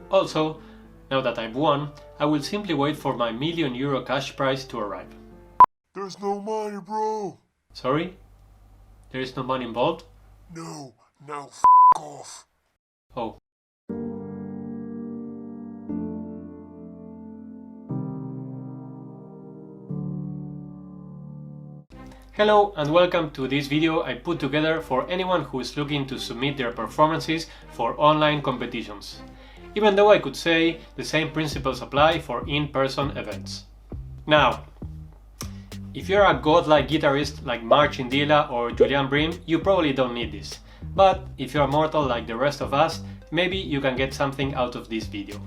Also, now that I've won, I will simply wait for my €1,000,000 cash prize to arrive. There's no money, bro! Sorry? There is no money involved? No, now f*** off. Oh. Hello and welcome to this video I put together for anyone who is looking to submit their performances for online competitions. Even though I could say the same principles apply for in-person events. Now, if you're a godlike guitarist like Mark Indila or Julian Bream, you probably don't need this. But if you're mortal like the rest of us, maybe you can get something out of this video.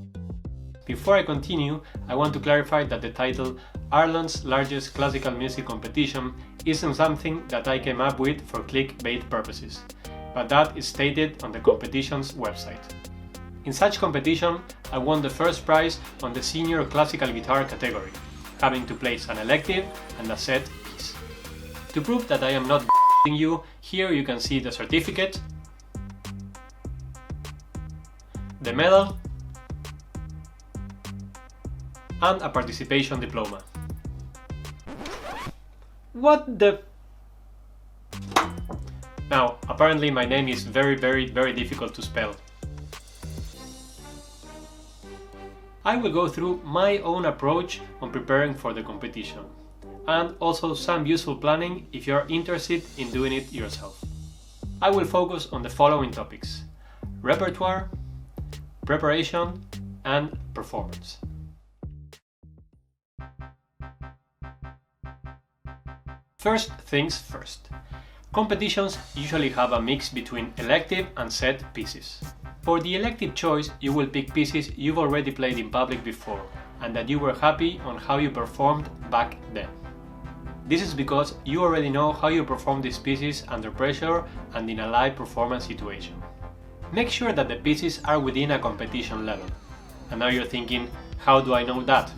Before I continue, I want to clarify that the title Ireland's largest classical music competition isn't something that I came up with for clickbait purposes, but that is stated on the competition's website. In such competition, I won the first prize on the senior classical guitar category, having to place an elective and a set piece. To prove that I am not b***ing you, here you can see the certificate, the medal, and a participation diploma. What the... Now, apparently my name is very difficult to spell. I will go through my own approach on preparing for the competition, and also some useful planning if you are interested in doing it yourself. I will focus on the following topics: repertoire, preparation, and performance. First things first. Competitions usually have a mix between elective and set pieces. For the elective choice, you will pick pieces you've already played in public before and that you were happy on how you performed back then. This is because you already know how you perform these pieces under pressure and in a live performance situation. Make sure that the pieces are within a competition level. And now you're thinking, how do I know that?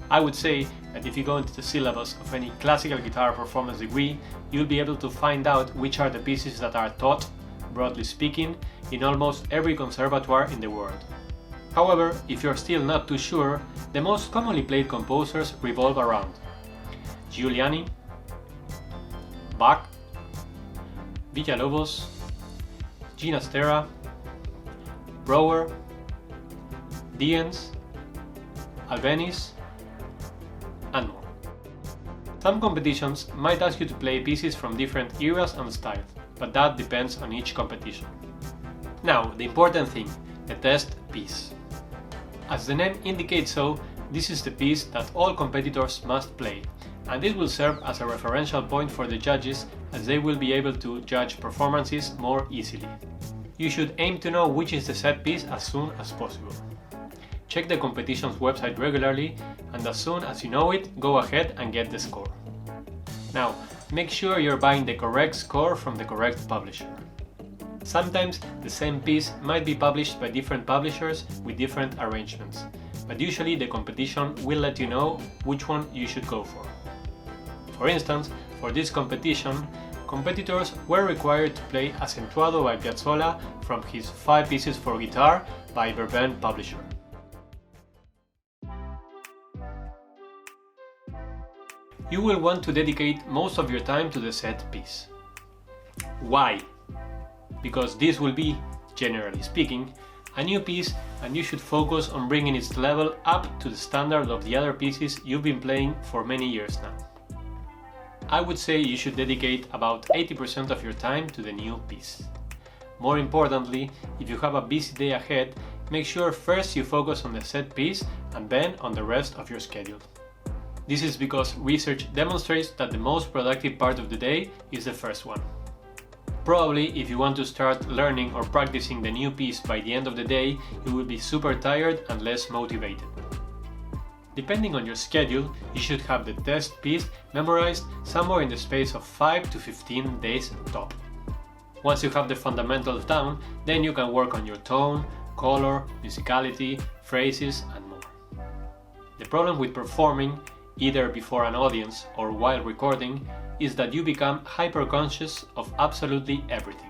I would say that if you go into the syllabus of any classical guitar performance degree, you'll be able to find out which are the pieces that are taught, broadly speaking, in almost every conservatoire in the world. However, if you're still not too sure, the most commonly played composers revolve around Giuliani, Bach, Villalobos, Ginastera, Brouwer, Diens, Albéniz, and more. Some competitions might ask you to play pieces from different eras and styles, but that depends on each competition. Now, the important thing, the test piece. As the name indicates so, this is the piece that all competitors must play, and it will serve as a referential point for the judges as they will be able to judge performances more easily. You should aim to know which is the set piece as soon as possible. Check the competition's website regularly, and as soon as you know it, go ahead and get the score. Now, make sure you're buying the correct score from the correct publisher. Sometimes the same piece might be published by different publishers with different arrangements, but usually the competition will let you know which one you should go for. For instance, for this competition, competitors were required to play Accentuado by Piazzolla from his 5 Pieces for Guitar by Verben publisher. You will want to dedicate most of your time to the set piece. Why? Because this will be, generally speaking, a new piece and you should focus on bringing its level up to the standard of the other pieces you've been playing for many years now. I would say you should dedicate about 80% of your time to the new piece. More importantly, if you have a busy day ahead, make sure first you focus on the set piece and then on the rest of your schedule. This is because research demonstrates that the most productive part of the day is the first one. Probably, if you want to start learning or practicing the new piece by the end of the day, you will be super tired and less motivated. Depending on your schedule, you should have the test piece memorized somewhere in the space of 5 to 15 days top. Once you have the fundamentals down, then you can work on your tone, color, musicality, phrases, and more. The problem with performing, either before an audience or while recording, is that you become hyper-conscious of absolutely everything.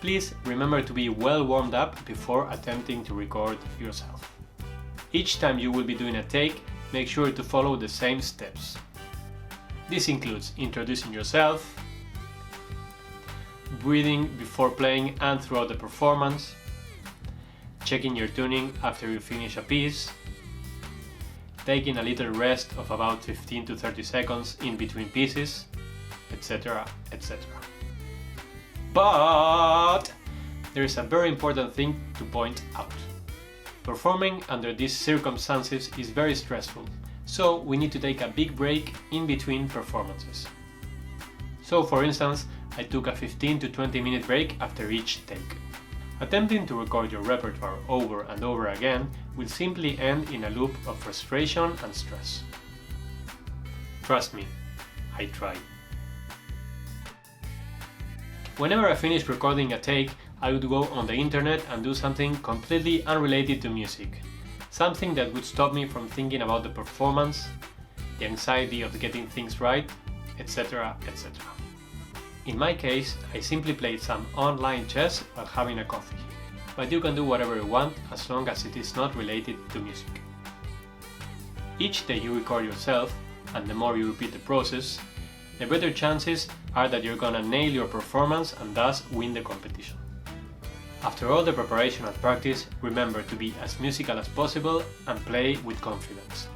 Please remember to be well warmed up before attempting to record yourself. Each time you will be doing a take, make sure to follow the same steps. This includes introducing yourself, breathing before playing and throughout the performance, checking your tuning after you finish a piece, taking a little rest of about 15 to 30 seconds in between pieces, etc., etc. But there is a very important thing to point out. Performing under these circumstances is very stressful, so we need to take a big break in between performances. So for instance, I took a 15 to 20 minute break after each take. Attempting to record your repertoire over and over again will simply end in a loop of frustration and stress. Trust me, I tried. Whenever I finished recording a take, I would go on the internet and do something completely unrelated to music. Something that would stop me from thinking about the performance, the anxiety of getting things right, etc., etc. In my case, I simply played some online chess while having a coffee. But you can do whatever you want as long as it is not related to music. Each day you record yourself, and the more you repeat the process, the better chances are that you're gonna nail your performance and thus win the competition. After all the preparation and practice, remember to be as musical as possible and play with confidence.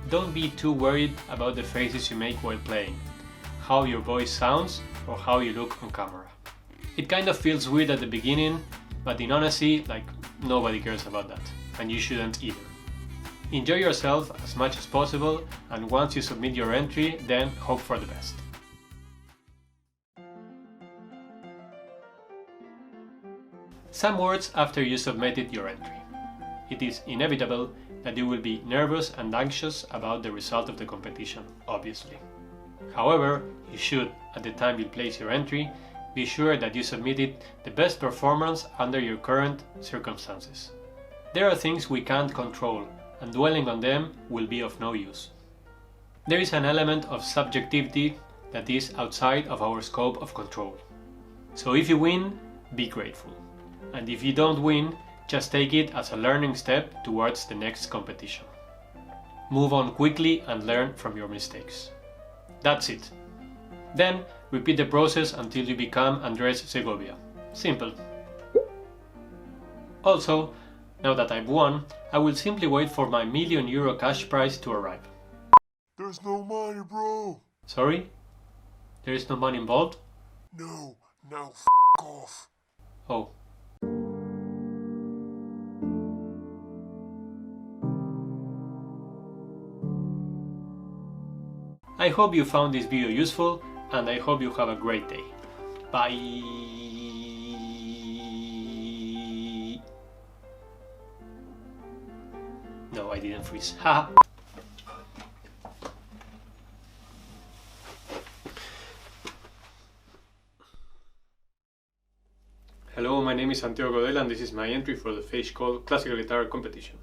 Don't be too worried about the faces you make while playing, how your voice sounds, or how you look on camera. It kind of feels weird at the beginning, but in honesty, nobody cares about that, and you shouldn't either. Enjoy yourself as much as possible, and once you submit your entry, then hope for the best. Some words after you submitted your entry. It is inevitable that you will be nervous and anxious about the result of the competition, obviously. However, you should, at the time you place your entry, be sure that you submitted the best performance under your current circumstances. There are things we can't control, and dwelling on them will be of no use. There is an element of subjectivity that is outside of our scope of control. So if you win, be grateful. And if you don't win, just take it as a learning step towards the next competition. Move on quickly and learn from your mistakes. That's it. Then repeat the process until you become Andres Segovia. Simple. Also, now that I've won, I will simply wait for my €1,000,000 cash prize to arrive. There's no money, bro. Sorry? There is no money involved? No, now off. Oh. I hope you found this video useful, and I hope you have a great day. Bye! No, I didn't freeze. Ha! Hello, my name is Santiago Godel, and this is my entry for the Feis Ceoil Classical Guitar Competition.